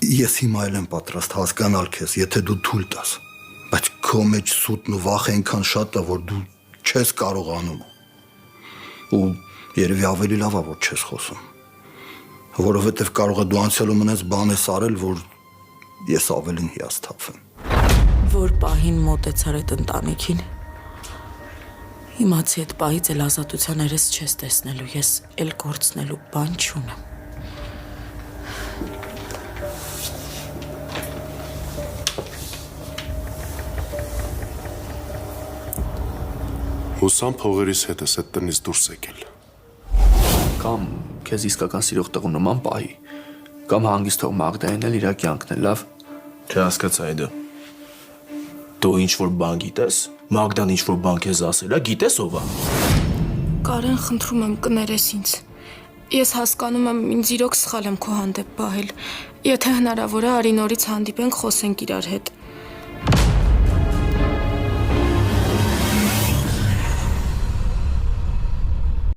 Ես հիմա էլ եմ պատրաստ հասկանալ քեզ, եթե դու թույլ տաս, բայց քո մեջ սուտն ու վախը այնքան շատ է, որ դու չես կարողանում։ Ու երևի ավելի լավ է, որ չես խոսում, որովհետև կարող է դու անցյալում ունես բան ես արել, որ ես ավելին հիասթափվեմ։ Որ պահին մոտեցար այդ ընտանիքին, իմացի այդ պահից էլ ազատության երես չես տեսնելու, ես էլ գործնելու բան չունեմ։ Հուսամ փողերից հետս այդ տնից դուրս եկել։ Կամ քեզ իսկական սիրող տղու նման պահի, կամ հանգիստ թող Մագդային էլ իր կյանքն է, լավ։ Չհասկացա այդ։ Դու ինչ-որ բան գիտես։ Մագդան ինչ-որ բան քեզ ասել է, գիտես ով է։ Կարեն, խնդրում եմ, կներես ինձ։ Ես հասկանում եմ, ինձ իրոք սխալ եմ քո հանդեպ պահել։ Եթե հնարավոր է, արի նորից հանդիպենք, խոսենք իրար հետ։